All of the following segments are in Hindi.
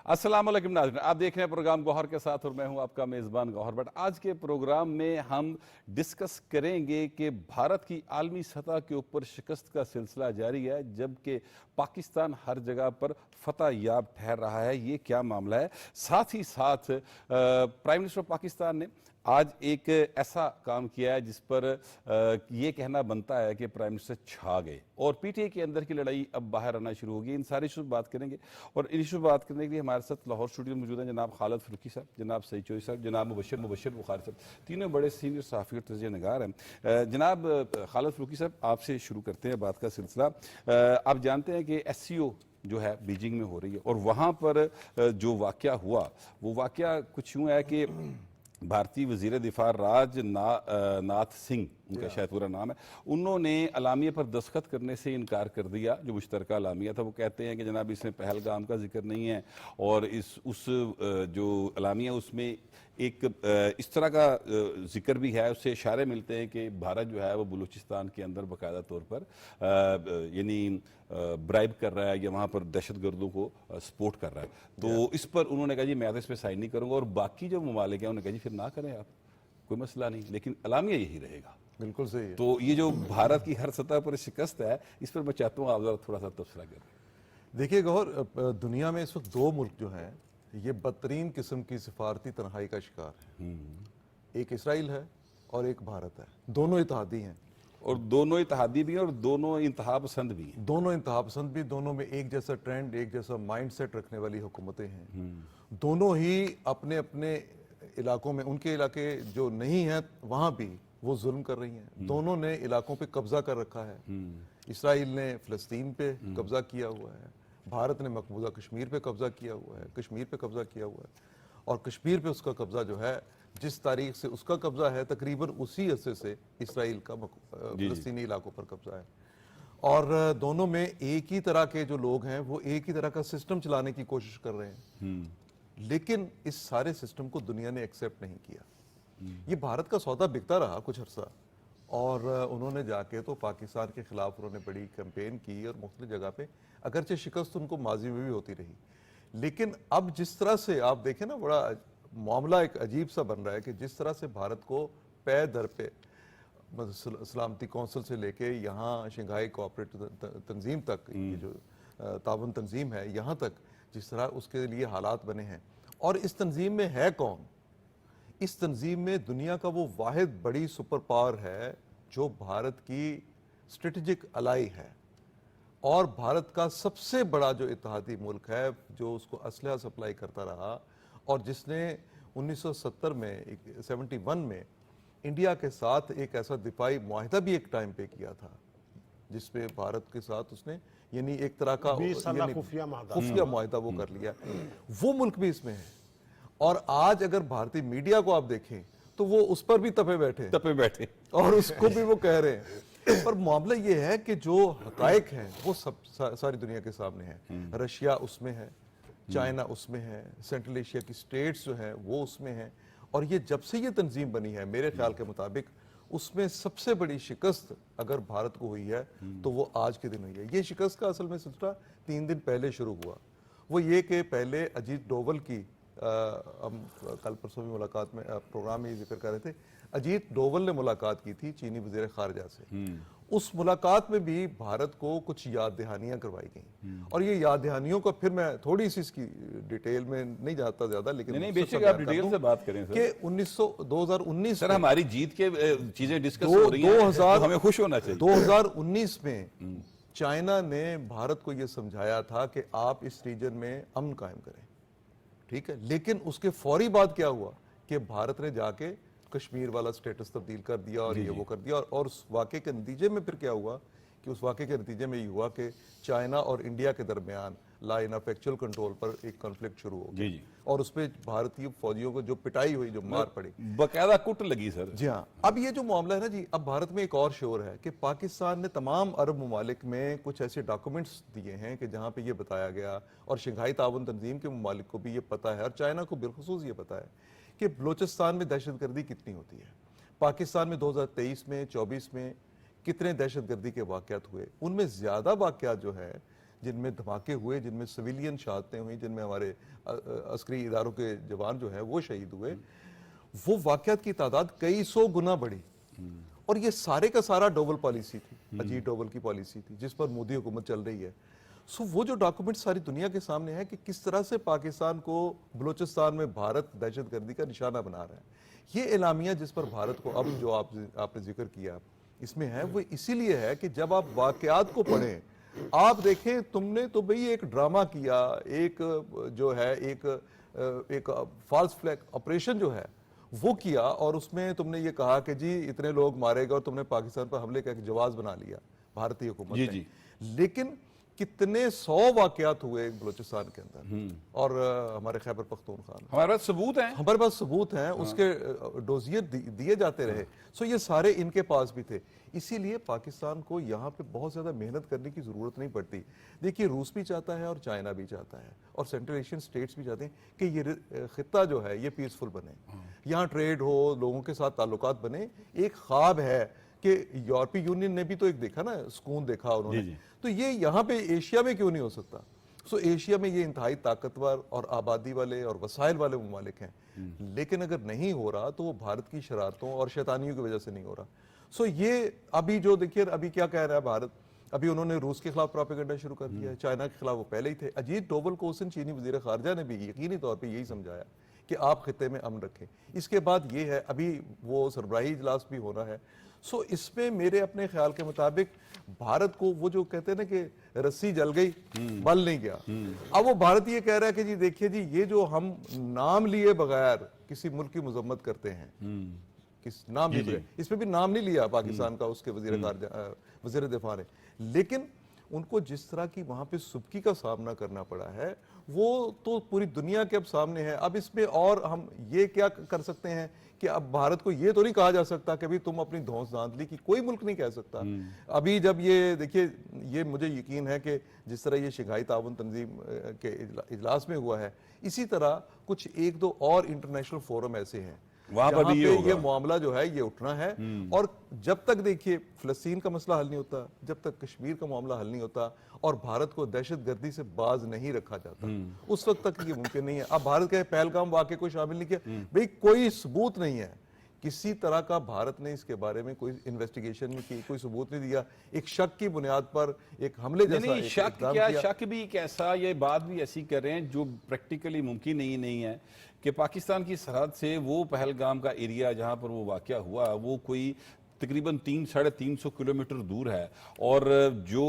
अस्सलाम वालेकुम नाज़रीन, आप देख रहे हैं प्रोग्राम गौहर के साथ और मैं हूं आपका मेज़बान गौहर भट्ट। आज के प्रोग्राम में हम डिस्कस करेंगे कि भारत की आलमी सतह के ऊपर शिकस्त का सिलसिला जारी है, जबकि पाकिस्तान हर जगह पर फतह याब ठहर रहा है। ये क्या मामला है? साथ ही साथ प्राइम मिनिस्टर पाकिस्तान ने आज एक ऐसा काम किया है जिस पर ये कहना बनता है कि प्राइम मिनिस्टर छा गए और पीटीआई के अंदर की लड़ाई अब बाहर आना शुरू होगी। इन सारी इशू बात करेंगे और इन इशू बात करने के लिए हमारे साथ लाहौर स्टूडियो में मौजूद हैं जनाब खालिद फरूकी साहब, जनाब सईद चौधरी साहब, जनाब मुबशर बुखारी साहब। तीनों बड़े सीनियर सहाफ़ी और तजज़िया नगार हैं। जनाब खालिद फरूकी साहब, आपसे शुरू करते हैं बात का सिलसिला। आप जानते हैं कि SCO जो है बीजिंग में हो रही है और वहाँ पर जो वाक़या हुआ वो वाक़या कुछ यूँ है कि भारतीय वज़ीर दिफा नाथ सिंह, उनका शायद पूरा नाम है, उन्होंने अलामिया पर दस्तखत करने से इनकार कर दिया। जो मुश्तरका अलामिया था वो कहते हैं कि जनाब इसमें पहलगाम का जिक्र नहीं है और उस जो अलामिया उसमें एक इस तरह का जिक्र भी है, उससे इशारे मिलते हैं कि भारत जो है वो बलूचिस्तान के अंदर बाकायदा तौर पर यानी ब्राइब कर रहा है या वहाँ पर दहशत गर्दों को सपोर्ट कर रहा है। तो इस पर उन्होंने कहा जी मैं तो इस पर साइन नहीं करूँगा और बाकी जो ममालिक हैं उन्होंने कहा जी फिर ना करें आप, कोई मसला नहीं, लेकिन अलामिया यही रहेगा। बिल्कुल सही है। तो ये जो भारत की हर सतह पर शिकस्त है, इस पर मैं चाहता हूँ आप जरा थोड़ा सा तबसरा करें। देखिए गौहर, दुनिया में इस वक्त दो मुल्क जो हैं ये बदतरीन किस्म की सिफारती तन्हाई का शिकार है। एक इसराइल है और एक भारत है। दोनों इत्तेहादी हैं और दोनों इत्तेहादी भी हैं और दोनों इंतहा पसंद भी हैं। दोनों इंतहा पसंद भी, दोनों में एक जैसा ट्रेंड, एक जैसा माइंड सेट रखने वाली हुकूमतें हैं। दोनों ही अपने अपने इलाकों में, उनके इलाके जो नहीं हैं वहाँ भी वो जुल्म कर रही हैं। दोनों ने इलाकों पे कब्जा कर रखा है। इसराइल ने फ़लस्तीन पे कब्जा किया हुआ है, भारत ने मकबूजा कश्मीर पे कब्जा किया हुआ है, कश्मीर पे कब्जा किया हुआ है। और कश्मीर पे उसका कब्जा जो है, जिस तारीख से उसका कब्जा है तकरीबन उसी अरसे से इसराइल का फ़लस्तीनी इलाकों पर कब्जा है। और दोनों में एक ही तरह के जो लोग हैं वो एक ही तरह का सिस्टम चलाने की कोशिश कर रहे हैं, लेकिन इस सारे सिस्टम को दुनिया ने एक्सेप्ट नहीं किया। ये भारत का सौदा बिकता रहा कुछ अर्सा और उन्होंने जाके तो पाकिस्तान के खिलाफ उन्होंने बड़ी कैंपेन की और मुख्तलिफ जगह पे, अगरचे शिकस्त उनको माजी में भी होती रही, लेकिन अब जिस तरह से आप देखें ना, बड़ा मामला एक अजीब सा बन रहा है कि जिस तरह से भारत को पे दर पे सलामती कौंसिल से लेके यहाँ शंघाई कोऑपरेटिव तंजीम तक, ये जो ताउन तंजीम है, यहाँ तक जिस तरह उसके लिए हालात बने हैं। और इस तंजीम में है कौन? इस तंजीम में दुनिया का वो वाहिद बड़ी सुपर पावर है जो भारत की स्ट्रेटेजिक अलाई है और भारत का सबसे बड़ा जो इत्तेहादी मुल्क है जो उसको असलहा सप्लाई करता रहा और जिसने 1970 में 71 में इंडिया के साथ एक ऐसा दिफाई मुआहिदा भी एक टाइम पे किया था जिसपे भारत के साथ उसने यानी एक तरह का खुफिया मुआहिदा वो कर लिया। वो मुल्क भी इसमें है और आज अगर भारतीय मीडिया को आप देखें तो वो उस पर भी तपे बैठे और उसको भी वो कह रहे हैं। पर मामला ये है कि जो हकायक हैं वो सब सारी दुनिया के सामने है। रशिया उसमें है, चाइना उसमें है, सेंट्रल एशिया की स्टेट्स जो हैं वो उसमें हैं और ये जब से ये तंजीम बनी है मेरे ख्याल के मुताबिक उसमें सबसे बड़ी शिकस्त अगर भारत को हुई है तो वो आज के दिन हुई है। ये शिकस्त का असल में सिलसिला 3 दिन पहले शुरू हुआ। वो ये कि पहले अजीत डोवल की हम कल परसों भी मुलाकात में प्रोग्राम में जिक्र कर रहे थे, अजीत डोवल ने मुलाकात की थी चीनी वज़ीर ख़ारिजा से। उस मुलाकात में भी भारत को कुछ याद दहानियाँ करवाई गई और ये याद दहानियों का फिर मैं थोड़ी सी इसकी डिटेल में नहीं जाता ज्यादा, लेकिन नहीं बेशक आप डिटेल से बात करें सर। कि 2019 सर हमारी जीत के चीजें डिस्कस हो रही हैं तो हमें खुश होना चाहिए। 2019 में चाइना ने भारत को यह समझाया था कि आप इस रीजन में अमन कायम करें, ठीक है, लेकिन उसके फौरी बाद क्या हुआ कि भारत ने जाके कश्मीर वाला स्टेटस तब्दील कर दिया और ये वो कर दिया और उस वाक़े के नतीजे में फिर क्या हुआ कि उस वाक़े के नतीजे में ये हुआ कि चाइना और इंडिया के दरमियान लाइन ऑफ एक्चुअल कंट्रोल पर एक कॉन्फ्लिक्ट शुरू हो गया और उस पर भारतीय फौजियों को जो पिटाई हुई, जो मार पड़ी, बकायदा कुट लगी सर। जी हाँ। अब ये जो मामला है ना जी, अब भारत में एक और शोर है कि पाकिस्तान ने तमाम अरब ममालिक में कुछ ऐसे डॉक्यूमेंट्स दिए हैं कि जहाँ पे ये बताया गया और शंघाई ताउन तंजीम के ममालिक को भी ये पता है और चाइना को बिलखुसूस ये पता है कि बलोचिस्तान में दहशतगर्दी कितनी होती है। पाकिस्तान में 2023 में 24 में कितने दहशतगर्दी के वाक़यात हुए, उनमें ज़्यादा वाक़यात जो है जिनमें धमाके हुए, जिनमें सिविलियन शहादतें हुई, जिनमें हमारे अस्करी इदारों के जवान जो हैं वो शहीद हुए, वो वाक़यात की तादाद कई सौ गुना बढ़ी। और ये सारे का सारा डोवल पॉलिसी थी, अजीत डोवल की पॉलिसी थी, जिस पर मोदी हुकूमत चल रही है। सो वो जो डॉक्यूमेंट सारी दुनिया के सामने है कि किस तरह से पाकिस्तान को बलूचिस्तान में भारत दहशतगर्दी का निशाना बना रहा है, ये एलामिया जिस पर भारत को अब जो आपने जिक्र किया इसमें है, वो इसीलिए है कि जब आप वाकयात को पढ़ें, आप देखें तुमने तो भाई एक ड्रामा किया, एक जो है एक फॉल्स फ्लैग ऑपरेशन जो है वो किया, और उसमें तुमने ये कहा कि जी इतने लोग मारे गए और तुमने पाकिस्तान पर हमले का एक जवाब बना लिया भारतीय हुकूमत जी, ने। जी। लेकिन कितने 100 वाकयात हुए बलूचिस्तान के अंदर, और हमारे खैबर पख्तूनख्वा में हमारे पास सबूत हैं। हमारे पास सबूत हैं, उसके डोजियर दिए जाते रहे। सो ये सारे इनके पास भी थे। इसीलिए पाकिस्तान को यहाँ पे बहुत ज़्यादा मेहनत करने की ज़रूरत नहीं पड़ती। देखिए, रूस भी चाहता है और चाइना भी चाहता है और सेंट्रल एशियन स्टेट्स भी चाहते हैं कि ये खित्ता जो है ये पीसफुल बने, यहाँ ट्रेड हो, लोगों के साथ ताल्लुकात बने। एक ख्वाब है कि यूरोपीय यूनियन ने भी तो एक देखा ना, सुकून देखा उन्होंने, तो ये यहाँ पे एशिया में क्यों नहीं हो सकता? सो एशिया में ये इंतहाई ताकतवर और आबादी वाले और वसाइल वाले ममालिक हैं, लेकिन अगर नहीं हो रहा तो वो भारत की शरारतों और शैतानियों की वजह से नहीं हो रहा। सो ये अभी जो देखिए अभी क्या कह रहा है भारत, अभी उन्होंने रूस के खिलाफ प्रोपेगेंडा शुरू कर दिया है, चाइना के खिलाफ वो पहले ही थे। अजीत डोवल को उस दिन चीनी वजीर खारजा ने भी यकीनी तौर पर यही समझाया कि आप खित्ते में अमन रखें। इसके बाद ये है, अभी वो सरबराही इजलास भी होना है। सो इसमें मेरे अपने ख्याल के मुताबिक भारत को वो जो कहते हैं ना कि रस्सी जल गई बल नहीं गया, अब वो भारत ये कह रहा है कि जी देखिए जी, ये जो हम नाम लिए बगैर किसी मुल्क की मजम्मत करते हैं, किस नाम लिए बगैर, इसमें भी नाम नहीं लिया पाकिस्तान का उसके वजीर दिफा ने, लेकिन उनको जिस तरह की वहां पे सुबकी का सामना करना पड़ा है वो तो पूरी दुनिया के अब सामने है। अब इसमें और हम ये क्या कर सकते हैं कि अब भारत को ये तो नहीं कहा जा सकता कि अभी तुम अपनी धौंस धांधली की, कोई मुल्क नहीं कह सकता। अभी जब ये देखिए, ये मुझे यकीन है कि जिस तरह ये शंघाई ताउन तंजीम के इजलास में हुआ है, इसी तरह कुछ एक दो और इंटरनेशनल फोरम ऐसे हैं वहां पर भी ये मामला जो है ये उठना है। और जब तक देखिए फ़लस्तीन का मसला हल नहीं होता, जब तक कश्मीर का मामला हल नहीं होता और भारत को दहशतगर्दी से बाज नहीं रखा जाता, उस वक्त तक ये मुमकिन नहीं है। अब भारत के पहलगाम वाक़े को शामिल नहीं किया, भाई कोई सबूत नहीं है किसी तरह का, भारत ने इसके बारे में कोई इन्वेस्टिगेशन नहीं की, कोई सबूत नहीं दिया, एक शक की बुनियाद पर एक हमले जैसा नहीं, शक क्या, शक भी कैसा, ये बात भी ऐसी कर रहे हैं जो प्रैक्टिकली मुमकिन नहीं है कि पाकिस्तान की सरहद से वो पहलगाम का एरिया जहां पर वो वाकया हुआ वो कोई तकरीबन 300-350 किलोमीटर दूर है, और जो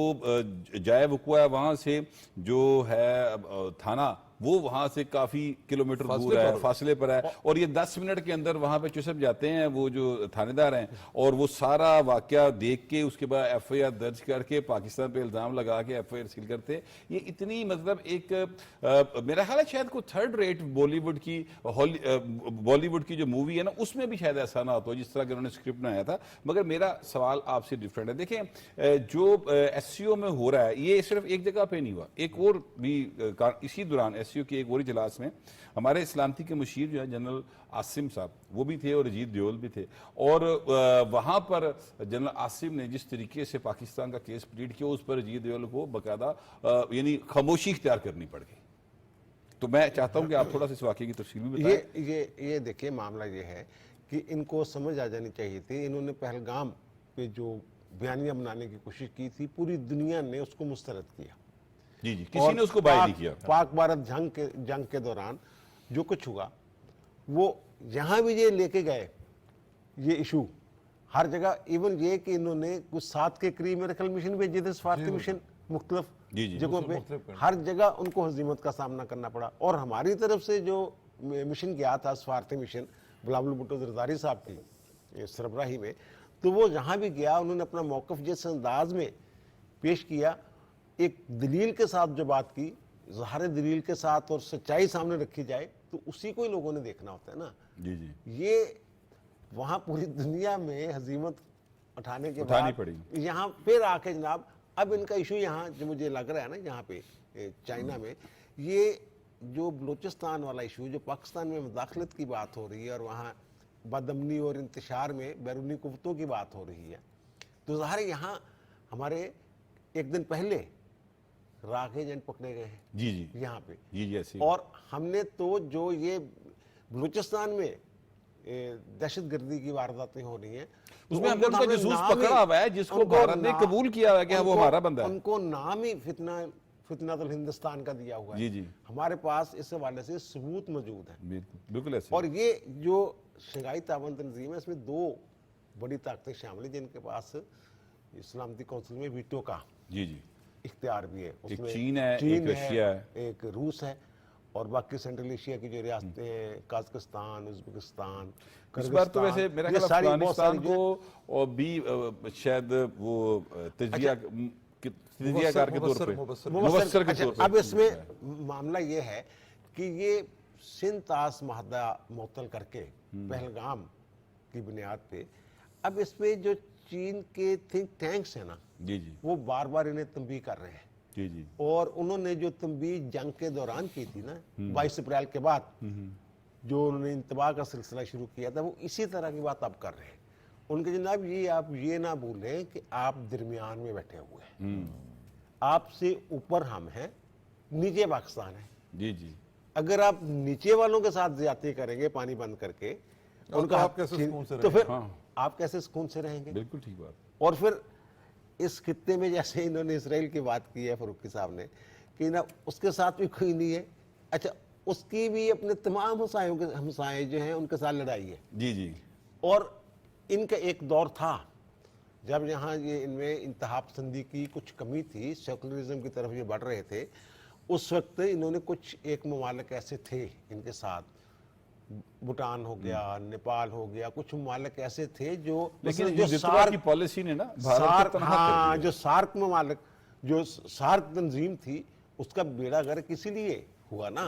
जाए वकुआ है वहाँ से जो है थाना वो वहाँ से काफ़ी किलोमीटर दूर है, फासले पर है, और ये 10 मिनट के अंदर वहाँ पे चुसप जाते हैं वो जो थानेदार हैं, और वो सारा वाकया देख के उसके बाद FIR दर्ज करके पाकिस्तान पे इल्ज़ाम लगा के FIR सील करते। ये इतनी मतलब एक मेरा ख्याल है शायद को थर्ड रेट बॉलीवुड की जो मूवी है ना उसमें भी शायद ऐसा ना होता जिस तरह के उन्होंने स्क्रिप्ट बनाया था। मगर मेरा सवाल आपसे डिफरेंट है। देखें, जो SCO में हो रहा है ये सिर्फ एक जगह पे नहीं हुआ, एक और भी इसी दौरान SCO की एक और इजलास में हमारे सलामती के मुशीर जो है जनरल आसिम साहब वो भी थे और अजीत डोवल भी थे, और वहाँ पर जनरल आसिम ने जिस तरीके से पाकिस्तान का केस प्लीड किया उस पर अजीत डोवल को बाकायदा यानी खामोशी इख्तियार करनी पड़ गई। तो मैं चाहता हूँ कि आप थोड़ा सा इस वाकये की तफसील भी बताएं। ये देखिए, मामला ये है कि इनको समझ आ जानी चाहिए थी। इन्होंने पहलगाम पे जो बयानियां बनाने की कोशिश की थी, पूरी दुनिया ने उसको मुस्तरद किया। जी, किसी ने उसको बाय नहीं किया। पाक भारत जंग के दौरान जो कुछ हुआ वो यहाँ भी ये लेके गए, ये इशू हर जगह। इवन ये कि इन्होंने कुछ 7 के करीब मेरे ख्याल मिशन भेजे थे, सफारती मिशन मुख्तलिफ जगहों पे, हर जगह उनको हजीमत का सामना करना पड़ा। और हमारी तरफ से जो मिशन गया था सफारती मिशन बिलावल भुट्टो जरदारी साहब की सरबराही में, तो वो जहाँ भी गया उन्होंने अपना मौक़िफ़ जिस अंदाज में पेश किया, एक दलील के साथ जो बात की, ज़ाहिर दलील के साथ और सच्चाई सामने रखी जाए, तो उसी को ही लोगों ने देखना होता है ना। जी, ये वहाँ पूरी दुनिया में हजीमत उठाने के बाद यहाँ फिर आके जनाब अब इनका इशू यहाँ जो मुझे लग रहा है ना, यहाँ पे चाइना में ये जो बलूचिस्तान वाला इशू, जो पाकिस्तान में मुदाखलत की बात हो रही है और वहाँ बदअमनी और इंतशार में बैरूनी कुव्वतों की बात हो रही है, तो ज़ाहिर यहाँ हमारे एक दिन पहले राख एजेंट पकड़े गए हैं जी जी यहाँ पे। जी जी ऐसे और हमने तो जो ये बलूचिस्तान में दहशतगर्दी की वारदातें हो रही हैं, तो उसमें हमने उनको उनका हमने जासूस नाम ही- पकड़ा हुआ है, जिसको उनको भारत ने ना- कबूल किया हुआ है कि हाँ, वो उनको- हमारा बंदा है। उनको नाम ही फितनातुल हिंदुस्तान का दिया हुआ है। जी, जी। हमारे पास इस हवाले से सबूत मौजूद है। बिल्कुल बिल्कुल ऐसे और ये जो शंघाई ताबन तंजीम है, इसमें दो बड़ी ताकतें शामिल हैं जिनके पास सलामती कौंसिल में वीटो का जी जी इख्तियार भी है। एक उसमें चीन है, एक रशिया है। एक रूस है, और बाकी सेंट्रल एशिया की जो रियासतें हैं, काजकिस्तान, उज्बेकिस्तान, इस बार तो वैसे किर्गिस्तान, मेरा ये ख्याल सारी बहुत अफगानिस्तान सारी को और भी शायद वो तजियाकार के तौर पे मुबस्सर के अच्छा, तौर पे अब इसमें मामला ये है कि ये सिंध तास माहदा मुअत्तल करके पहलगाम की बुनियाद पे, अब इस पे जो चीन के थिंक टैंक्स है ना, जी जी वो बार बार इन्हें तंबीह कर रहे हैं। जी जी और उन्होंने जो तंबीह जंग के दौरान की थी ना 22 अप्रैल के बाद, जो उन्होंने इंतबाह का सिलसिला शुरू किया था, वो इसी तरह की बात अब कर रहे हैं। उनके जनाब ये आप ये ना भूलें कि आप दरमियान में बैठे हुए हैं, आपसे ऊपर हम हैं, नीचे पाकिस्तान है। जी जी अगर आप नीचे वालों के साथ ज्यादती करेंगे पानी बंद करके, तो आप कैसे सुकून से तो फिर हाँ। आप कैसे सुकून से रहेंगे? बिल्कुल ठीक बात। और फिर इस खित्ते में जैसे इन्होंने इसराइल की बात की है फरूकी साहब ने, कि ना उसके साथ भी कोई नहीं है। अच्छा, उसकी भी अपने तमाम हमसाए जो हैं उनके साथ लड़ाई है। जी जी और इनका एक दौर था जब यहाँ ये इनमें इंतहा पसंदी की कुछ कमी थी, सेकुलरिज्म की तरफ ये बढ़ रहे थे। उस वक्त इन्होंने कुछ एक ममालिक ऐसे थे इनके साथ, भूटान हो गया, नेपाल हो गया, कुछ ममालिक ऐसे थे जो लेकिन जो हिंदुत्व की पॉलिसी ने ना भारत को सार्क, तनहा कर हाँ, दिया। जो सार्क ममालिक, जो सार्क तंजीम थी, उसका बेड़ा गर्क इसीलिए हुआ ना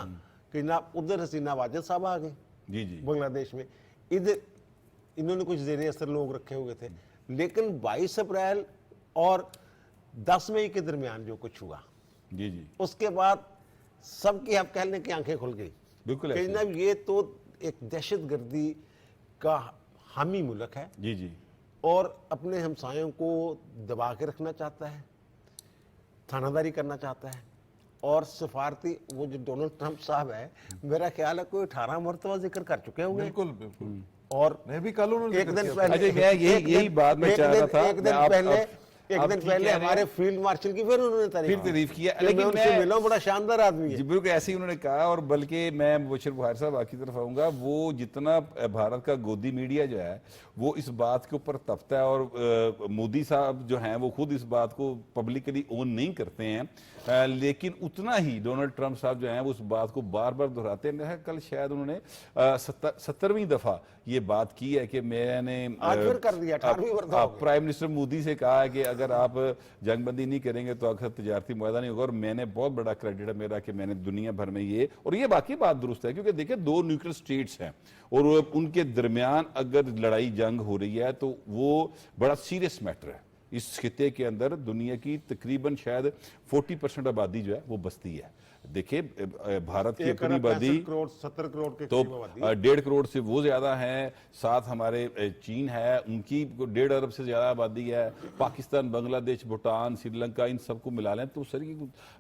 कि ना उधर हसीना वाजिद साहब आ गए जी जी बांग्लादेश में, इधर इन्होंने कुछ जेर असर लोग रखे हुए थे। लेकिन 22 अप्रैल और 10 मई के दरमियान जो कुछ हुआ, जी जी उसके बाद सबकी आप कहने की आंखें खुल गई बिल्कुल कि ऐसे। जनाब ये तो एक दहशतगर्दी का हामी मुल्क है जी जी और अपने हमसायों को दबा के रखना चाहता है, थानादारी करना चाहता है। और सफारती वो जो डोनाल्ड ट्रंप साहब है, मेरा ख्याल है कोई 18 मरतबा जिक्र कर चुके होंगे। बिल्कुल बिल्कुल। और मैं भी कल उन्होंने एक जिक्र दिन किया था। पहले, अच्छा, मैं यही बात मैं चाह रहा था। एक दिन मैं आप- पहले आप- आप ठीक पहले कह रहे हमारे हैं। फील्ड मार्शल की फिर उन्होंने तारीफ किया, लेकिन लेकिन उनसे मैं- मिला, बड़ा शानदार आदमी है। जी बिल्कुल ऐसे ही उन्होंने कहा। और बल्कि मैं मुबश्शिर बुखारी साहब आपकी तरफ आऊँगा, वो जितना भारत का गोदी मीडिया जो है वो इस बात के ऊपर तपता है, और मोदी साहब जो हैं वो खुद इस बात को पब्लिकली ओन नहीं करते हैं, लेकिन उतना ही डोनाल्ड ट्रंप साहब जो हैं वो उस बात को बार बार दोहराते हैं। मेरा कल शायद उन्होंने 70वीं दफ़ा ये बात की है कि मैंने आज फिर कर दिया, 18वीं मरतबा हो गया। प्राइम मिनिस्टर मोदी से कहा है कि अगर आप जंगबंदी नहीं करेंगे तो अक्सर तजारती मुआहदा नहीं होगा। और मैंने बहुत बड़ा क्रेडिट है मेरा कि मैंने दुनिया भर में ये, और ये बाकी बात दुरुस्त है, क्योंकि देखिए 2 न्यूक्लियर स्टेट्स हैं और उनके दरमियान अगर लड़ाई जंग हो रही है तो वो बड़ा सीरियस मैटर है। इस खिते के अंदर दुनिया की तकरीबन शायद 40% आबादी जो है वो बस्ती है। देखिए भारत की अपनी आबादी 70 करोड़ के तो करीब आबादी। 1.5 करोड़ से वो ज्यादा है, साथ हमारे चीन है, उनकी 1.5 अरब से ज्यादा आबादी है, पाकिस्तान, बांग्लादेश, भूटान, श्रीलंका, इन सबको मिला लें तो सर की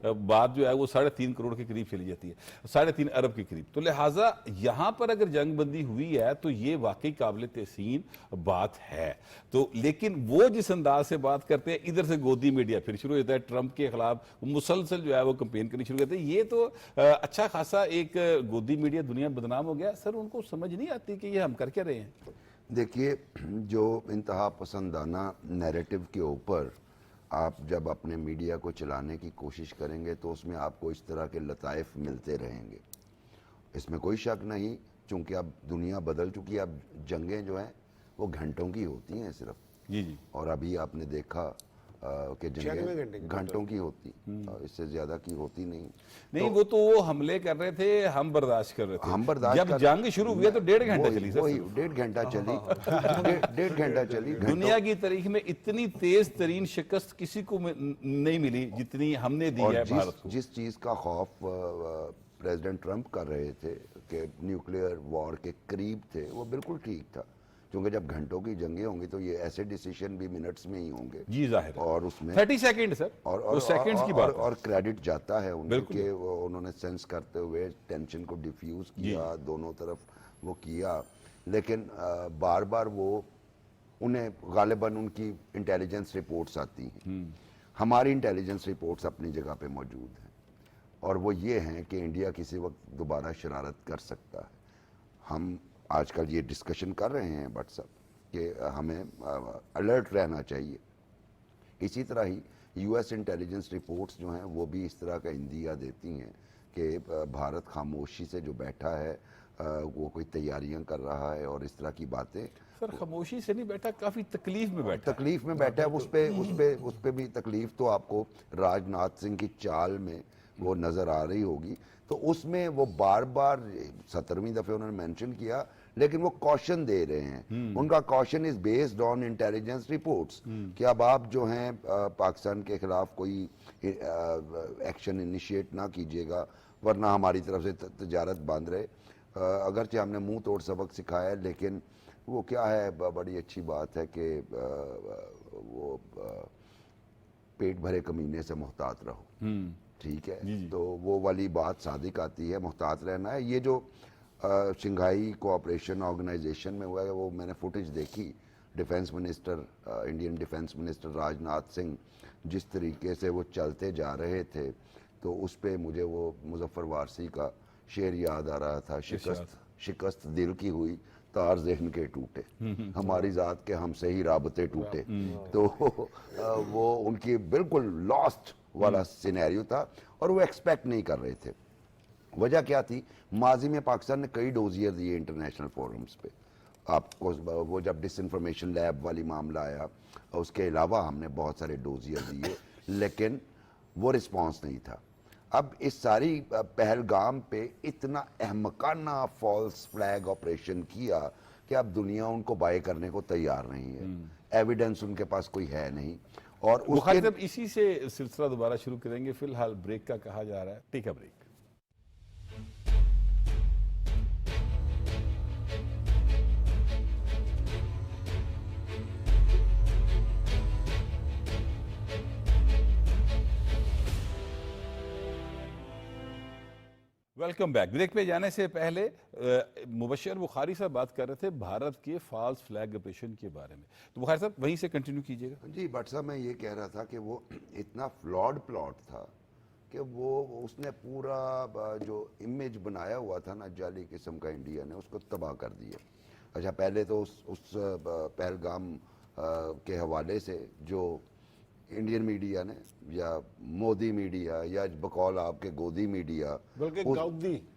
बात जो है वो 3.5 करोड़ के करीब चली जाती है, 3.5 अरब के करीब। तो लिहाजा यहाँ पर अगर जंगबंदी हुई है तो ये वाकई काबिल तहसीन बात है। तो लेकिन वो जिस अंदाज से बात करते हैं, इधर से गोदी मीडिया फिर शुरू होता है, ट्रंप के खिलाफ मुसलसल जो है वो कंपेन करनी शुरू करते हैं। ये तो अच्छा खासा एक गोदी मीडिया दुनिया बदनाम हो गया। सर उनको समझ नहीं आती कि ये हम कर क्या रहे हैं। देखिए, जो इंतहा पसंदाना नैरेटिव के ऊपर आप जब अपने मीडिया को चलाने की कोशिश करेंगे तो उसमें आपको इस तरह के लताइफ मिलते रहेंगे, इसमें कोई शक नहीं। चूंकि अब दुनिया बदल चुकी है, अब जंगें जो हैं वो घंटों की होती हैं सिर्फ, जी जी और अभी आपने देखा कि 96 घंटे जंगें की घंटों की होती, इससे ज्यादा की होती नहीं। नहीं, वो तो वो हमले कर रहे थे, हम बर्दाश्त कर रहे थे। हम बर्दाश्त जब कर- जंग शुरू हुई है तो 1.5 घंटा वही- चली सर। वही 1.5 घंटा चली, 1.5 घंटा चली। दुनिया की तारीख में इतनी तेज तरीन शिकस्त किसी को नहीं मिली जितनी हमने दी और है भारत को। जिस चीज का खौफ प्रेसिडेंट ट्रंप कर रहे थे कि न्यूक्लियर वॉर के करीब थे, वो बिल्कुल ठीक था, क्योंकि जब घंटों की जंगें होंगी तो ये ऐसे डिसीजन भी मिनट्स में ही होंगे जी जाहिर है। और उसमें 30 सेकंड सर, वो सेकंड्स की बात है। और क्रेडिट जाता है उनके बिल्कुल। कि उन्होंने सेंस करते हुए टेंशन को डिफ्यूज किया, दोनों तरफ वो किया, लेकिन बार बार वो उन्हें गालिबन उनकी इंटेलिजेंस रिपोर्ट्स आती हैं। हमारी इंटेलिजेंस रिपोर्ट्स अपनी जगह पे मौजूद हैं और वो ये हैं कि इंडिया किसी वक्त दोबारा शरारत कर सकता है। हम आजकल ये डिस्कशन कर रहे हैं व्हाट्सएप कि हमें अलर्ट रहना चाहिए। इसी तरह ही यूएस इंटेलिजेंस रिपोर्ट्स जो हैं वो भी इस तरह का इंदिया देती हैं कि भारत खामोशी से जो बैठा है वो कोई तैयारियां कर रहा है और इस तरह की बातें। सर खामोशी से नहीं बैठा, काफी तकलीफ में बैठा है। तकलीफ में बैठा है, उस पे भी तकलीफ तो आपको राजनाथ सिंह की चाल में वो नजर आ रही होगी। तो उसमें वो बार बार 17वीं दफे उन्होंने मेंशन किया, लेकिन वो कॉशन दे रहे हैं। उनका caution is based on intelligence reports कि अब आप जो हैं पाकिस्तान के खिलाफ कोई एक्शन इनिशिएट ना कीजिएगा वरना हमारी तरफ से तजारत बंद रहे। अगरचे हमने मुंह तोड़ सबक सिखाया है, लेकिन वो क्या है, बड़ी अच्छी बात है कि वो पेट भरे कमीने से मोहतात रहो। ठीक है, तो वो वाली बात सादिक आती है, मोहतात रहना है। ये जो शंघाई कोऑपरेशन ऑर्गेनाइजेशन में हुआ है वो मैंने फुटेज देखी। Defence minister, Indian defence minister Rajnath Singh जिस तरीके से वो चलते जा रहे थे तो उस पे मुझे वो मुजफ्फर वारसी का शेर याद आ रहा था, शिकस्त दिल की हुई तार ज़हन के टूटे, हमारी ज़ात के हमसे ही राबते टूटे। तो वो उनकी बिल्कुल लॉस्ट वाला सिनेरियो था और वो एक्सपेक्ट नहीं कर रहे थे। वजह क्या थी, माजी में पाकिस्तान ने कई डोजियर दिए इंटरनेशनल फोरम्स पे। आपको वो जब डिसइंफॉर्मेशन लैब वाली मामला आया, उसके अलावा हमने बहुत सारे डोजियर दिए, लेकिन वो रिस्पांस नहीं था। अब इस सारी पहलगाम पे इतना अहमकाना फॉल्स फ्लैग ऑपरेशन किया कि अब दुनिया उनको बाय करने को तैयार नहीं है। एविडेंस उनके पास कोई है नहीं। और बुखारी उसके साहब इसी से सिलसिला दोबारा शुरू करेंगे, फिलहाल ब्रेक का कहा जा रहा है। Take a break. Welcome back. Break पे जाने से पहले मुबश्शिर बुखारी साहब बात कर रहे थे भारत के फॉल्स फ्लैग ऑपरेशन के बारे में, तो बुखारी साहब वहीं से कंटिन्यू कीजिएगा। जी भट्ट साहब, मैं ये कह रहा था कि वो इतना फ्लॉड प्लॉट था कि वो उसने पूरा जो इमेज बनाया हुआ था ना जाली किस्म का इंडिया ने, उसको तबाह कर दिया। अच्छा, पहले तो उस पहलगाम के हवाले से जो इंडियन मीडिया ने या मोदी मीडिया या बकौल आपके गोदी मीडिया, बल्कि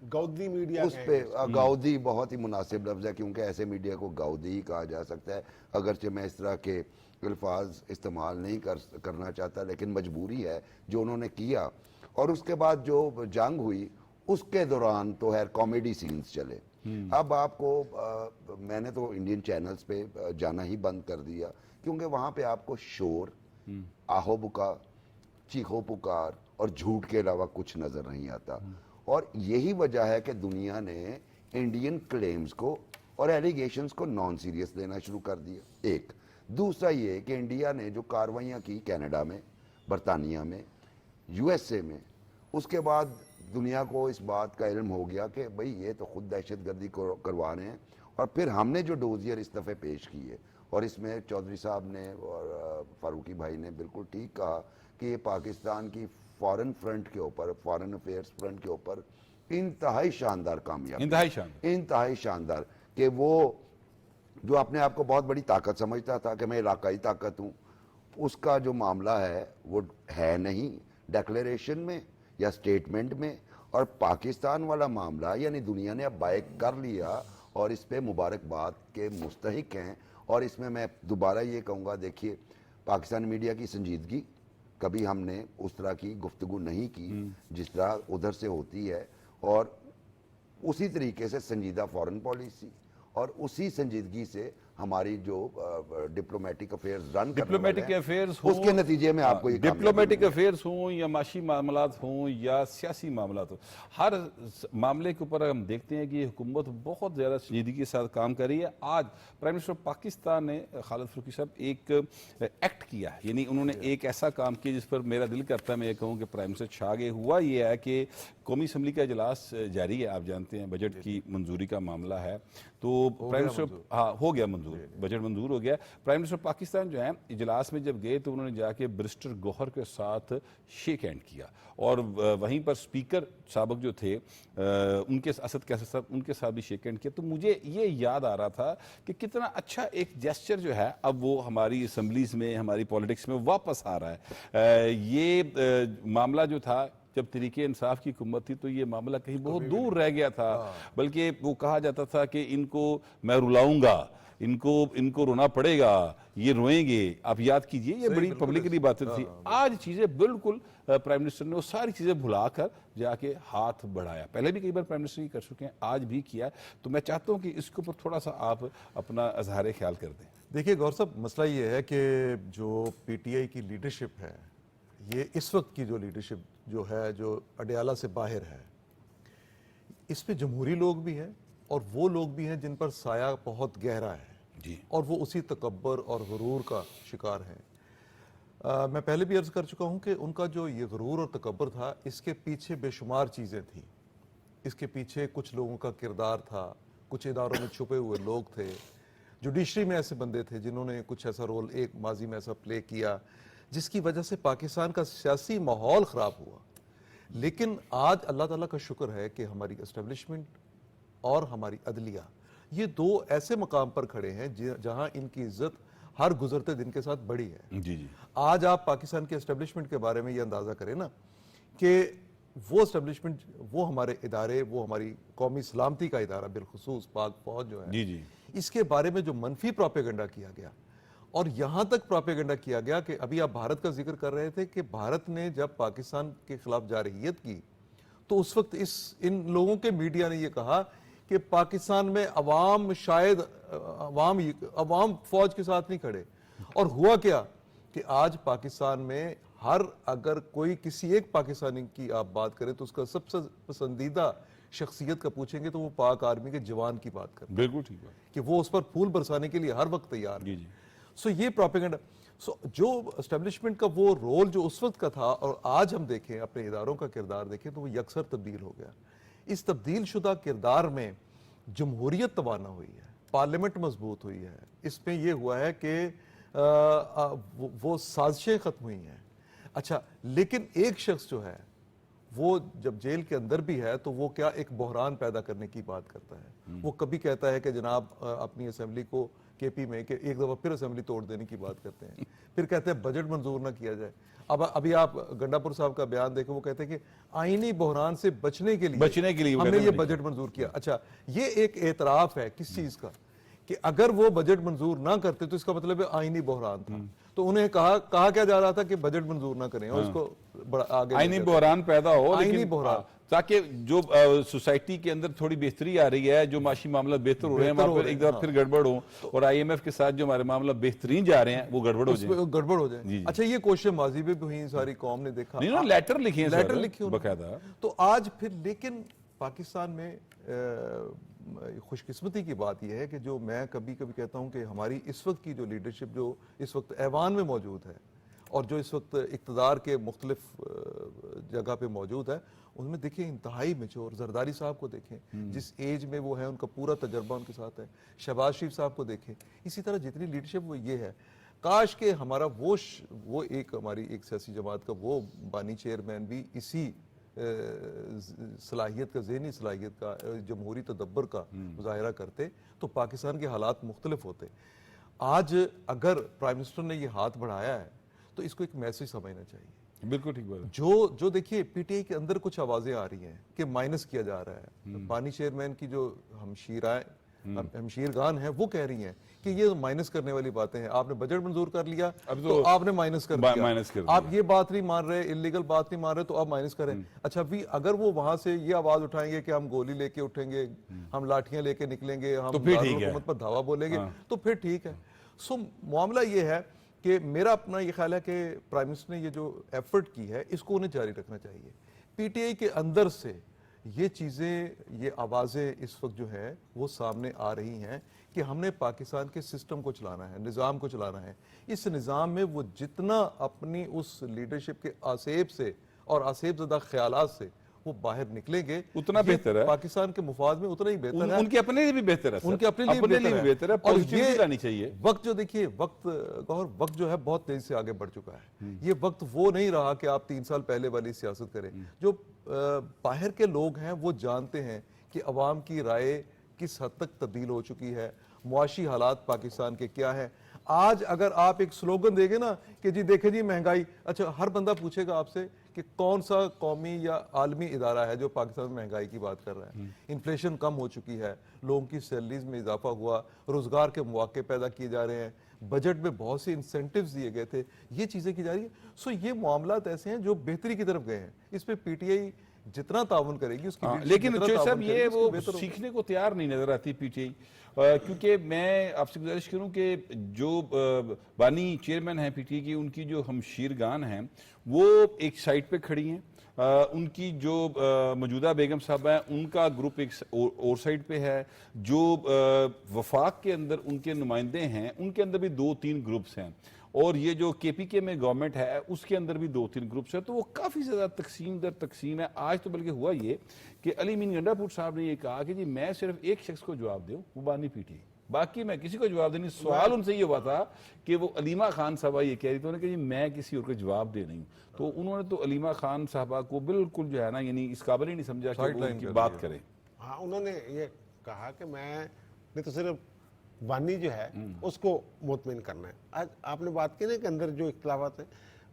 गौदी मीडिया उस पे गाउदी बहुत ही मुनासिब लफ्ज़ है क्योंकि ऐसे मीडिया को गाउदी ही कहा जा सकता है। अगरचे मैं इस तरह के अल्फाज इस्तेमाल नहीं करना चाहता, लेकिन मजबूरी है जो उन्होंने किया। और उसके बाद जो जंग हुई उसके दौरान तो खैर कॉमेडी सीन्स चले। अब आपको मैंने तो इंडियन चैनल्स पे जाना ही बंद कर दिया क्योंकि वहाँ पे आपको शोर, आहो बुका, चीखो पुकार और झूठ के अलावा कुछ नजर नहीं आता। और यही वजह है कि दुनिया ने इंडियन क्लेम्स को और एलिगेशंस को नॉन सीरियस लेना शुरू कर दिया। एक दूसरा ये कि इंडिया ने जो कार्रवाइयाँ की कनाडा में, बरतानिया में, यूएसए में, उसके बाद दुनिया को इस बात का इल्म हो गया कि भाई ये तो खुद दहशतगर्दी करवा रहे हैं। और फिर हमने जो डोजियर इस दफ़े पेश किए, और इसमें चौधरी साहब ने और फारूकी भाई ने बिल्कुल ठीक कहा कि ये पाकिस्तान की फॉरेन फ्रंट के ऊपर, फॉरेन अफेयर्स फ्रंट के ऊपर इंतहाई शानदार कामयाबी, इंतहाई शानदार कि वो जो अपने आप को बहुत बड़ी ताकत समझता था कि मैं इलाकाई ताकत हूँ, उसका जो मामला है वो है नहीं डिक्लेरेशन में या स्टेटमेंट में। और पाकिस्तान वाला मामला यानी दुनिया ने अब बाय कर लिया और इस पे मुबारकबाद के मुस्तहिक हैं। और इसमें मैं दोबारा ये कहूँगा, देखिए पाकिस्तानी मीडिया की संजीदगी, कभी हमने उस तरह की गुफ्तगू नहीं की जिस तरह उधर से होती है, और उसी तरीके से संजीदा फॉरेन पॉलिसी और उसी संजीदगी से हमारी जो diplomatic affairs run diplomatic affairs हो, उसके नतीजे में आपको ये डिप्लोमेटिक अफेयर्स हों या माशी मामलात हों या सियासी मामलात हो, हर मामले के ऊपर हम देखते हैं कि ये हुकूमत बहुत ज़्यादा संजीदगी के साथ काम कर रही है। आज प्राइम मिनिस्टर पाकिस्तान ने खालिद फरूकी साहब एक एक्ट किया, यानी उन्होंने एक ऐसा काम किया जिस पर मेरा दिल करता है मैं ये कहूँ कि प्राइम मिनिस्टर छा गए। हुआ ये है कि कौमी असम्बली का इजलास जारी है, आप जानते हैं बजट की मंजूरी का मामला है, तो प्राइम मिनिस्टर हाँ हो गया मंजूर, बजट मंजूर हो गया। प्राइम मिनिस्टर पाकिस्तान जो है इजलास में जब गए तो उन्होंने जाके बैरिस्टर गौहर के साथ शेक हैंड किया और वहीं पर स्पीकर साबक जो थे उनके असद कैसर साहब उनके साथ भी शेक हैंड किया। तो मुझे ये याद आ रहा था कि कितना अच्छा एक जेस्चर जो है अब वो हमारी असम्बलीज में हमारी पॉलिटिक्स में वापस आ रहा है। ये मामला जो था जब तरीके इंसाफ की हुकूमत थी तो ये मामला कहीं बहुत दूर रह गया था, बल्कि वो कहा जाता था कि इनको मैं रुलाऊंगा, इनको रोना पड़ेगा, ये रोएंगे। आप याद कीजिए ये बड़ी पब्लिकली बातें थी। आज चीजें बिल्कुल प्राइम मिनिस्टर ने वो सारी चीजें भुलाकर जाके हाथ बढ़ाया। पहले भी कई बार प्राइम मिनिस्टर कर चुके हैं, आज भी किया। तो मैं चाहता हूं कि इसके ऊपर थोड़ा सा आप अपना इजहार ख्याल कर दें। देखिए गौर साहब, मसला ये है कि जो पीटीआई की लीडरशिप है, ये इस वक्त की जो लीडरशिप जो है, जो अडयाला से बाहर है, इसमें जमहूरी लोग भी हैं और वो लोग भी हैं जिन पर साया बहुत गहरा है जी। और वो उसी तकब्बर और गुरूर का शिकार हैं। मैं पहले भी अर्ज कर चुका हूं कि उनका जो ये गुरूर और तकब्बर था, इसके पीछे बेशुमार चीज़ें थी। इसके पीछे कुछ लोगों का किरदार था, कुछ इदारों में छुपे हुए लोग थे, जुडिशरी में ऐसे बंदे थे जिन्होंने कुछ ऐसा रोल एक माजी में ऐसा प्ले किया जिसकी वजह से पाकिस्तान का सियासी माहौल ख़राब हुआ। लेकिन आज अल्लाह ताला का शुक्र है कि हमारी एस्टेब्लिशमेंट और हमारी अदलिया ये दो ऐसे मकाम पर खड़े हैं जहां इनकी इज्जत हर गुजरते दिन के साथ बढ़ी है। जी जी। आज आप पाकिस्तान के एस्टेब्लिशमेंट के बारे में ये अंदाज़ा करें ना कि वो एस्टेब्लिशमेंट, वो हमारे इदारे, वो हमारी कौमी सलामती का इदारा बिलखुसूस पाक फौज जो है, जी जी, इसके बारे में जो मनफी प्रोपेगेंडा किया गया और यहाँ तक प्रोपेगेंडा किया गया कि अभी आप भारत का जिक्र कर रहे थे कि भारत ने जब पाकिस्तान के खिलाफ जारहियत की तो उस वक्त इन लोगों के मीडिया ने यह कहा कि पाकिस्तान में अवाम शायद अवाम फौज के साथ नहीं खड़े। और हुआ क्या कि आज पाकिस्तान में अगर कोई किसी एक पाकिस्तानी की आप बात करें तो उसका सबसे पसंदीदा शख्सियत का पूछेंगे तो वो पाक आर्मी के जवान की बात करें, बिल्कुल ठीक बात कि वो उस पर फूल बरसाने के लिए हर वक्त तैयार है। जी जी। सो ये प्रोपेगेंडा, जो एस्टेब्लिशमेंट का वो रोल जो उस वक्त का था और आज हम देखें अपने इदारों का किरदार देखें तो वो यकसर तब्दील हो गया। इस तब्दील शुदा किरदार में जमहूरियत तवाना हुई है, पार्लियामेंट मजबूत हुई है, इसमें यह हुआ है कि वो साजिशें खत्म हुई हैं। अच्छा, लेकिन एक शख्स जो है वो जब जेल के अंदर भी है तो वो क्या एक बहरान पैदा करने की बात करता है। वो कभी कहता है कि जनाब अपनी असेंबली को केपी में कि एक दफ़ा फिर असेंबली तोड़ देने की बात करते हैं, फिर कहते हैं बजट मंजूर ना किया जाए। अब अभी आप गंडापुर साहब का बयान देखें, वो कहते हैं कि आईनी बहरान से बचने के लिए हमने ये बजट मंजूर किया। अच्छा, ये एक एतराफ़ है किस चीज़ का कि अगर वो बजट मंजूर ना करते तो इसका मतलब है आईनी बहरान था। तो उन्हें कहा क्या जा रहा था कि बजट मंजूर ना करें और उसको आगे आईनी बहरान पैदा हो, आईनी लेकिन बहरान ताकि जो सोसाइटी के अंदर थोड़ी बेहतरी आ रही है, जो माशी मामला बेहतर हो रहे हैं वहां पर एक दफा फिर गड़बड़ हो और आईएमएफ के साथ जो हमारे मामला बेहतरीन जा रहे हैं वो गड़बड़ हो जाए, गड़बड़ हो जाए। अच्छा, ये कोशिश माजी में भी हुई, सारी कौम ने देखा, नहीं ना, लेटर लिखे हैं, लेटर लिखे बकायदा। तो आज फिर लेकिन पाकिस्तान में खुशकिस्मती की बात यह है कि जो मैं कभी कभी कहता हूं कि हमारी इस वक्त की जो लीडरशिप जो इस वक्त ऐवान में मौजूद है और जो इस वक्त इक़्तिदार के मुख्तलिफ जगह पे मौजूद है, उनमें देखिए इंतहाई मेच्योर जरदारी साहब को देखें, जिस एज में वो है उनका पूरा तजर्बा उनके साथ है। शहबाज शरीफ साहब को देखें, इसी तरह जितनी लीडरशिप वो ये है। काश के हमारा वो एक हमारी एक सियासी जमात का वो बानी चेयरमैन भी इसी सलाहियत का, ज़हनी सलाहियत का, जमहूरी तदब्बर का मुजाहिरा करते तो पाकिस्तान के हालात मुख्तलिफ होते। आज अगर प्राइम मिनिस्टर ने ये हाथ बढ़ाया है तो इसको एक मैसेज समझना चाहिए। बिल्कुल ठीक बात है। जो देखिए पीटीआई के अंदर कुछ आवाज़ें आ रही हैं कि माइनस किया जा रहा है। बानी चेयरमैन की जो हमशीराएं हमशीर खान है, वो कह रही हैं कि ये माइनस करने वाली बातें हैं। आपने बजट मंजूर कर लिया अब तो तो आपने माइनस कर दिया, माइनस कर दिया। आप ये बात नहीं मान रहे, इलीगल बात नहीं मान रहे, तो आप माइनस करें। अच्छा भी अगर वो वहां से ये आवाज उठाएंगे कि हम गोली लेके उठेंगे, हम लाठियां लेके निकलेंगे, हम तो फिर ठीक दारुल है। हुकूमत पर धावा बोलेंगे, तो फिर ठीक है। सो मामला ये है कि मेरा अपना ये ख्याल है कि प्राइम मिनिस्टर ने ये जो एफर्ट की है इसको उन्हें जारी रखना चाहिए। पीटीआई के अंदर से ये चीज़ें, ये आवाज़ें इस वक्त जो है वो सामने आ रही हैं कि हमने पाकिस्तान के सिस्टम को चलाना है, निज़ाम को चलाना है। इस निज़ाम में वो जितना अपनी उस लीडरशिप के आसेब से और आसेब ज़दा ख्यालात से वो बाहर निकलेंगे, उतना ये बेहतर है। पाकिस्तान के मुफाद में उतना ही बेहतर है। उनके अपने लिए भी बेहतर है सर। उनके अपने लिए भी बेहतर है। और पॉजिटिविटी ये लानी चाहिए। वक्त जो देखिए, वक्त जो है बहुत तेजी से आगे बढ़ चुका है। ये वक्त वो नहीं रहा कि आप 3 साल पहले वाली सियासत करें। जो बाहर के लोग हैं वो जानते हैं कि अवाम की राय किस हद तक तब्दील हो चुकी है, मुआशी हालात पाकिस्तान के क्या है। आज अगर आप एक स्लोगन देंगे ना कि जी देखें जी महंगाई, अच्छा हर बंदा पूछेगा आपसे कि कौन सा कौमी या आलमी इदारा है जो पाकिस्तान में महंगाई की बात कर रहा है। इन्फ्लेशन कम हो चुकी है, लोगों की सैलरीज में इजाफा हुआ, रोजगार के मौके पैदा किए जा रहे हैं, बजट में बहुत से इंसेंटिव्स दिए गए थे, ये चीजें की जा रही है। सो ये मामलात ऐसे हैं जो बेहतरी की तरफ गए हैं। इस पे पीटीआई जितना ताउन करेगी उसकी leadership लेकिन जितना चोई साहब ताउन ये करेगी, उसकी वो बेहतर होगी। सीखने को तैयार नहीं नजर आती पीटीआई। क्योंकि मैं आपसे गुजारिश करूं कि जो बानी चेयरमैन हैं पीटीआई की, उनकी जो हमशीर खान हैं वो एक साइड पे खड़ी हैं। उनकी जो मौजूदा बेगम साहब हैं उनका ग्रुप एक और साइड पे है। जो वफाक के अंदर उनके नुमाइंदे हैं उनके अंदर भी 2-3 ग्रुप्स हैं। और ये जो केपीके में गवर्नमेंट है उसके अंदर भी 2-3 ग्रुप्स है। तो वो काफ़ी ज़्यादा तकसीम दर तकसीम है। आज तो बल्कि हुआ ये कि अली मीन गंडापुर साहब ने ये कहा कि जी मैं सिर्फ एक शख्स को जवाब दूँ, वो बानी पीटीआई, बाकी मैं किसी को जवाब देनी। सवाल उनसे ये हुआ था कि वो अलीमा खान साहबा ये कह रही थी, उन्होंने कहा जी मैं किसी और को जवाब दे नहीं। तो उन्होंने तो अलीमा खान साहबा को बिल्कुल जो है ना यानी इस काबिल ही नहीं समझा कि वो Sideline उनकी कर बात दिया। करें। हाँ, उन्होंने ये कहा कि मैं तो सिर्फ बानी जो है उसको मुतमिन करना है। आज आपने बात की ना कि अंदर जो इख्तिलाफात है,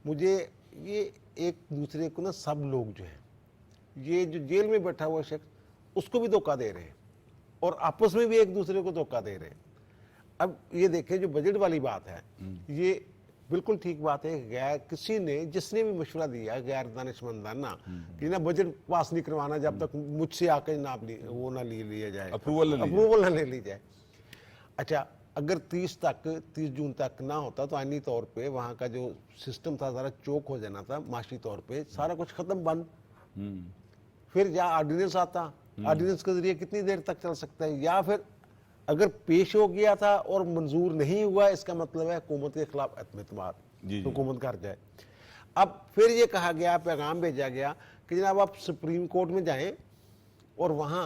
मुझे ये एक दूसरे को ना सब लोग जो है, ये जो जेल में बैठा हुआ शख्स उसको भी धोखा दे रहे हैं और आपस में भी एक दूसरे को धोखा दे रहे हैं। अब ये देखें जो बजट वाली बात है, ये बिल्कुल ठीक बात है। गैर किसी ने जिसने भी मशवरा दिया गैर दानिशमंदाना कि ना बजट पास नहीं करवाना जब तक मुझसे आकर जनाब वो ना ले लिया जाए, अप्रूवल ना ले ली जाए। अच्छा, अगर 30 जून तक ना होता तो आईनी तौर पे वहाँ का जो सिस्टम था सारा चौक हो जाना था, माशी तौर पे सारा कुछ खत्म बंद। फिर या ऑर्डिनेंस आता, ऑर्डिनेंस के जरिए कितनी देर तक चल सकता है, या फिर अगर पेश हो गया था और मंजूर नहीं हुआ इसका मतलब है हुकूमत के खिलाफ एतमाद हुकूमत कर जाए। अब फिर ये कहा गया, पैगाम भेजा गया कि जनाब आप सुप्रीम कोर्ट में जाएं और वहाँ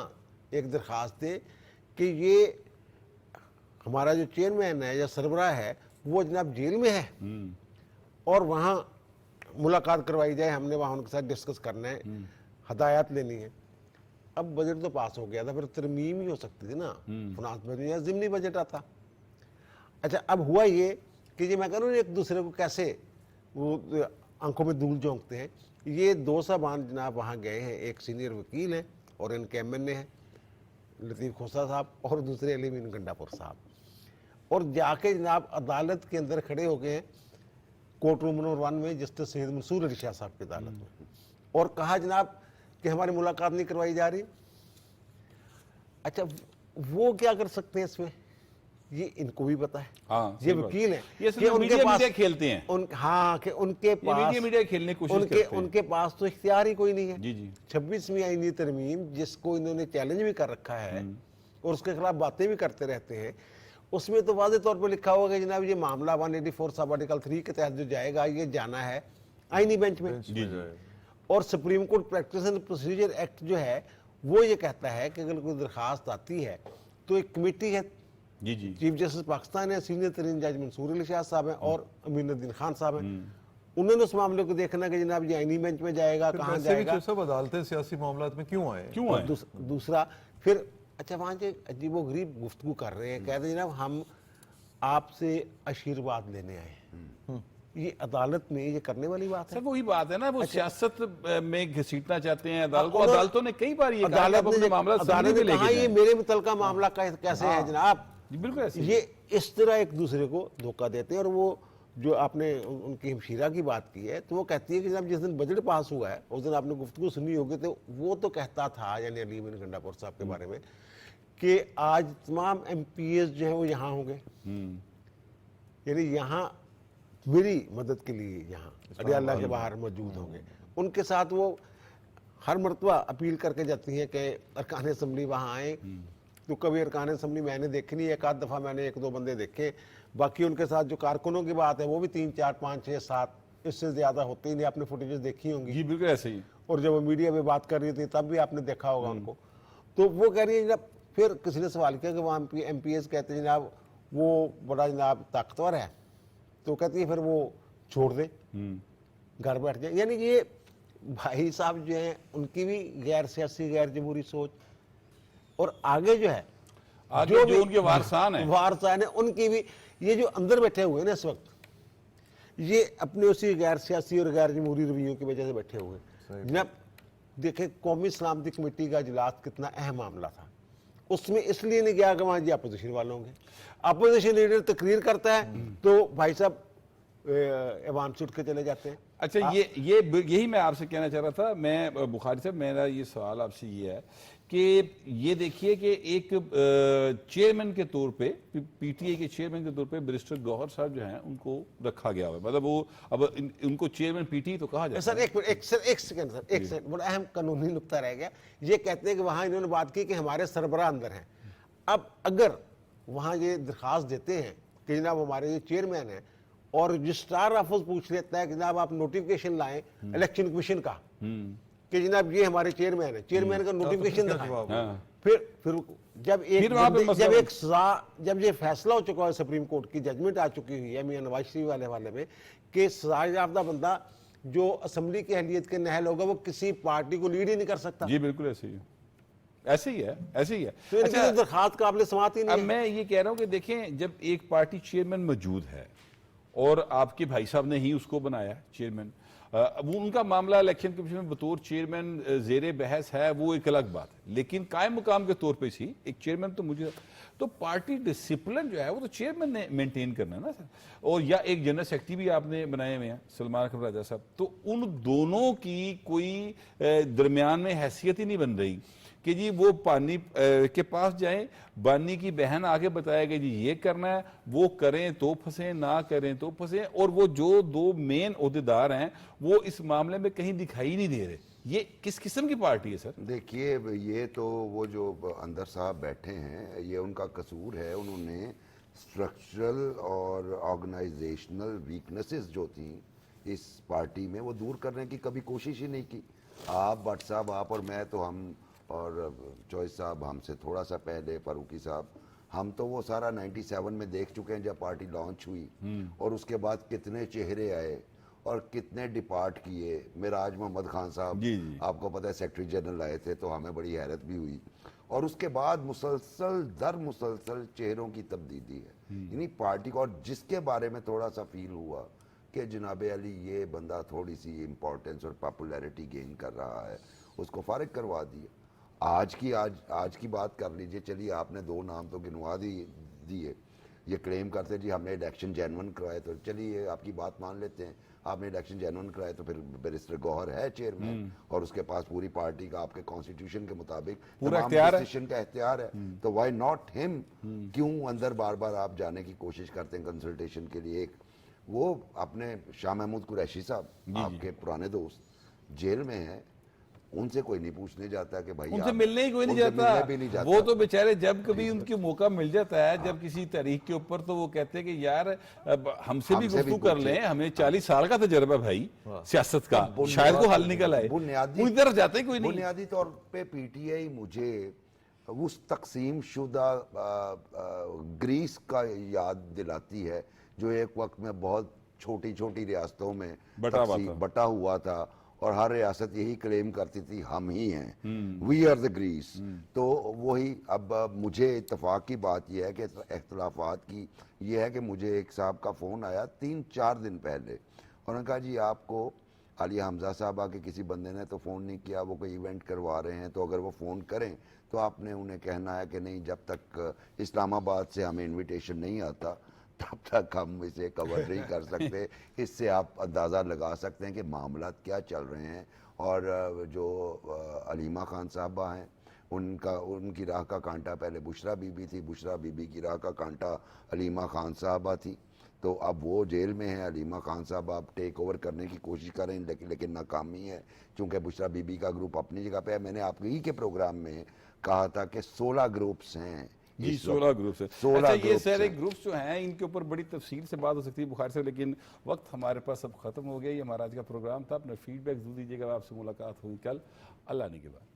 एक दरख्वास्त दें कि ये हमारा जो चेयरमैन है या सरबराह है वो जनाब जेल में है और वहाँ मुलाकात करवाई जाए, हमने वहाँ उनके साथ डिस्कस करना है, हदायत लेनी है। अब बजट तो पास हो गया था, फिर तरमीम ही हो सकती थी ना, फिनांस बजट या ज़िमनी बजट आता। अच्छा, अब हुआ ये कि ये मैं कह रहा हूँ एक दूसरे को कैसे वो आंखों में धूल झोंकते हैं। ये 2 साहबान जनाब वहाँ गए हैं, एक सीनियर वकील हैं और इनके एमएनए हैं लतीफ़ खोसा साहब और दूसरे अली मीन गंडापुर साहब, और जाके जनाब अदालत के अंदर खड़े हो गए हैं, कोर्ट रूम नंबर 1 में जस्टिस सैयद मंसूर अली शाह साहब की अदालत में, और कहा जनाब कि हमारी मुलाकात नहीं करवाई जा रही। अच्छा, वो क्या कर सकते हैं इसमें, ये इनको भी पता है। हाँ, ये वकील हैं, ये सिर्फ मीडिया खेलते हैं। हाँ, कि उनके पास मीडिया खेलने की कोशिश करते हैं। उनके पास तो इख्तियार ही कोई नहीं है। जी जी। 26वीं आईनी तरमीम जिसको इन्होंने चैलेंज भी कर रखा है और उसके खिलाफ बातें भी करते रहते हैं, उसमें तो वाज़ेह तौर पर लिखा होगा कि जनाब ये मामला 184 सब आर्टिकल 3 के तहत जो जाएगा ये जाना है आईनी बेंच में। और supreme court practice and procedure act जो है वो ये कहता है कि अगर कोई दरखास्त आती है तो एक कमेटी है, जी जी, चीफ जस्टिस पाकिस्तान है, सीनियर तरीन जज मंसूर अली शाह साहब हैं और अमीनुद्दीन खान साहब हैं। उन्होंने उस मामले को देखना कि जनाब ये आईनी बेंच में जाएगा, कहाँ जाएगा, सब अदालतें सियासी मामलात में क्यों आए। क्यों दूसरा फिर अच्छा वहाँ से अजीबो गरीब गुफ्तगू कर रहे हैं, कहते हैं जनाब हम आपसे आशीर्वाद लेने आए हैं। ये अदालत में ये करने वाली बात है? सर वही बात है ना, वो सियासत में घसीटना चाहते हैं अदालत को। और अदालतों ने कई बार ये कहा कि आप अदालत अपने ने मामला अदालत असेंबली ने में कहा लेके ये जाएं। मेरे मुतलका मामला कैसे है जनाब? जी, बिल्कुल ऐसे ही। ये इस तरह एक दूसरे को धोखा देते हैं। और वो जो आपने उनकी हमशीरा की बात की है, तो वो कहती है कि जब जिस दिन बजट पास हुआ है उस दिन आपने गुफ्तगू सुनी होगी, तो वो तो कहता था, यानी अली बिन गंडापुर साहब के बारे में, कि आज तमाम MPs जो है वो यहाँ होंगे, यानी यहाँ मेरी मदद के लिए यहाँ अडियाला के बाहर मौजूद होंगे। उनके साथ वो हर मरतबा अपील करके जाती हैं कि अरकान असम्बली वहाँ आए। तो कभी अरकान असम्बली मैंने देखी नहीं, एक आध दफ़ा मैंने 1-2 बंदे देखे। बाकी उनके साथ जो कारकुनों की बात है वो भी 3, 4, 5, 6, 7, इससे ज़्यादा होते ही नहीं। आपने फुटेजेस देखी होंगी, जी बिल्कुल ऐसे ही। और जब वो मीडिया में बात कर रही थी तब भी आपने देखा होगा उनको। तो वो कह रही है जनाब, फिर किसी ने सवाल किया कि वहाँ MPs कहते हैं जनाब वो बड़ा जनाब ताकतवर है, तो कहती है फिर वो छोड़ दे, घर बैठ जाए। यानी कि ये भाई साहब जो हैं उनकी भी गैर सियासी गैर जमहूरी सोच, और आगे जो है आगे जो उनके वारसान है उनकी भी, ये जो अंदर बैठे हुए हैं ना इस वक्त, ये अपने उसी गैर सियासी और गैर जमहूरी रवैयों की वजह से बैठे हुए हैं। जनाब देखें, कौमी सलामती कमेटी का इजलास कितना अहम मामला था, उसमें इसलिए नहीं गया कि वहाँ जी अपोजिशन वाले होंगे। अपोजिशन लीडर तकरीर करता है तो भाई साहब ऐवान से उठ के चले जाते हैं। अच्छा, यही मैं आपसे कहना चाह रहा था। मैं बुखारी साहब, मेरा ये सवाल आपसे ये है कि ये देखिए कि एक चेयरमैन के तौर पे, PTI के चेयरमैन के तौर पे बैरिस्टर गौहर साहब जो हैं उनको रखा गया हुआ है। मतलब वो अब उनको चेयरमैन PTI तो कहा जाता सर है। एक सेकंड, बड़ा अहम कानूनी नुक्ता रह गया। ये कहते हैं कि वहाँ इन्होंने बात की कि हमारे सरबराह अंदर हैं। अब अगर वहाँ ये दरखास्त देते हैं कि जनाब हमारे ये चेयरमैन है, और रजिस्ट्रार ऑफिस पूछ लेता है कि जनाब आप नोटिफिकेशन लाएं इलेक्शन कमीशन का कि जनाब ये हमारे चेयरमैन है, चेयरमैन का नोटिफिकेशन दिखाएं। फिर जब ये फैसला हो चुका है, सुप्रीम कोर्ट की जजमेंट आ चुकी हुई है मियां नवाज शरीफ वाले हवाले में कि सजायाफ्ता बंदा जो असेंबली की अहलियत के नहल होगा वो किसी पार्टी को लीड ही नहीं कर सकता। जी बिल्कुल ऐसे ही है, ऐसे ही है, ऐसे ही है। तो इनकी दरखास्त काबिल समाअत ही नहीं अब है। मैं ये कह रहा हूं कि देखें, जब एक पार्टी चेयरमैन मौजूद है और आपके भाई साहब ने ही उसको बनाया चेयरमैन, वो उनका मामला इलेक्शन कमीशन में बतौर चेयरमैन जेरे बहस है, वो एक अलग बात है। लेकिन कायम मुकाम के तौर पे ही एक चेयरमैन तो मुझे, तो पार्टी डिसिप्लिन जो है वो तो चेयरमैन ने मेंटेन करना है ना सर। और या एक जनरल सेक्रेटरी भी आपने बनाए हुए हैं, सलमान अकबर राजा साहब, तो उन दोनों की कोई दरमियान में हैसियत ही नहीं बन रही कि जी वो पानी के पास जाएं, बानी की बहन आगे बताएगा जी ये करना है, वो करें तो फंसे, ना करें तो फंसे। और वो जो 2 मेन ओहदेदार हैं वो इस मामले में कहीं दिखाई नहीं दे रहे। ये किस किस्म की पार्टी है सर? देखिए, ये तो वो जो अंदर साहब बैठे हैं ये उनका कसूर है। उन्होंने स्ट्रक्चरल और ऑर्गेनाइजेशनल वीकनेसेस जो थी इस पार्टी में वो दूर करने की कभी कोशिश ही नहीं की। आप भट्ट साहब, आप और मैं तो, हम और चॉइस साहब हमसे थोड़ा सा पहले, फारूकी साहब, हम तो वो सारा 97 में देख चुके हैं जब पार्टी लॉन्च हुई, और उसके बाद कितने चेहरे आए और कितने डिपार्ट किए। मिराज मोहम्मद खान साहब, आपको पता है, सेक्रेटरी जनरल आए थे, तो हमें बड़ी हैरत भी हुई। और उसके बाद मुसलसल दर मुसलसल चेहरों की तब्दीली है यानी पार्टी को। और जिसके बारे में थोड़ा सा फील हुआ कि जनाब अली ये बंदा थोड़ी सी इम्पोर्टेंस और पॉपुलैरिटी गेन कर रहा है, उसको फारिग करवा दिया। आज की बात कर लीजिए। चलिए, आपने 2 नाम तो गिनवा दिए। ये क्लेम करते जी हमने इलेक्शन जेन्युइन कराए, तो चलिए आपकी बात मान लेते हैं, आपने इलेक्शन जेन्युइन कराए, तो फिर बैरिस्टर गौहर है चेयरमैन और उसके पास पूरी पार्टी का आपके कॉन्स्टिट्यूशन के मुताबिक पूरा इख्तियार डिसीजन का इख्तियार है। तो व्हाई नॉट हिम? क्यों अंदर बार बार आप जाने की कोशिश करते हैं कंसल्टेशन के लिए? एक वो अपने शाह महमूद कुरैशी साहब, आपके पुराने दोस्त, जेल में हैं, उनसे कोई नहीं पूछने जाता कि भाई उनसे मिलने ही कोई नहीं जाता। वो तो बेचारे जब कभी उनकी मौका मिल जाता है, जब किसी तहरीक के ऊपर, तो वो कहते हैं कि यार हमसे भी गुफ्तगू कर लें, हमें 40 साल का तजर्बा भाई सियासत का, शायद वो हल निकल आए। बुनियादी इधर जाते कोई नहीं। बुनियादी तौर पे PTI मुझे उस तकसीम शुदा ग्रीस का याद दिलाती है जो एक वक्त में बहुत छोटी छोटी रियासतों में बटा हुआ था, और हर रियासत यही क्लेम करती थी हम ही हैं, वी आर द ग्रीस। तो वही अब मुझे इत्तेफाक की बात यह है कि इख्तलाफात की ये है कि मुझे एक साहब का फ़ोन आया 3-4 दिन पहले, उन्होंने कहा जी आपको आलिया हमजा साहबा के किसी बंदे ने तो फ़ोन नहीं किया, वो कोई इवेंट करवा रहे हैं, तो अगर वो फ़ोन करें तो आपने उन्हें कहना है कि नहीं, जब तक इस्लामाबाद से हमें इनविटेशन नहीं आता तब तक हम इसे कवर नहीं कर सकते। इससे आप अंदाज़ा लगा सकते हैं कि मामला क्या चल रहे हैं। और जो अलीमा खान साहबा हैं, उनकी राह का कांटा पहले बुशरा बीबी थी, बुशरा बीबी की राह का कांटा अलीमा खान साहबा थी। तो अब वो जेल में है, अलीमा खान साहब अब टेक ओवर करने की कोशिश कर रहे हैं, लेकिन नाकामी है, चूँकि बुशरा बीबी का ग्रुप अपनी जगह पे है। मैंने आपके ही के प्रोग्राम में कहा था कि 16 ग्रुप्स हैं जी, इस 16 वक्त। ग्रुप्स है। 16 अच्छा, ये ग्रुप्स सारे हैं। ग्रुप्स जो हैं इनके ऊपर बड़ी तफसील से बात हो सकती है बुखार से, लेकिन वक्त हमारे पास अब खत्म हो गया। ये हमारा आज का प्रोग्राम था। अपना फीडबैक जरूर दीजिएगा। आपसे मुलाकात होगी कल अल्लाह ने के बाद।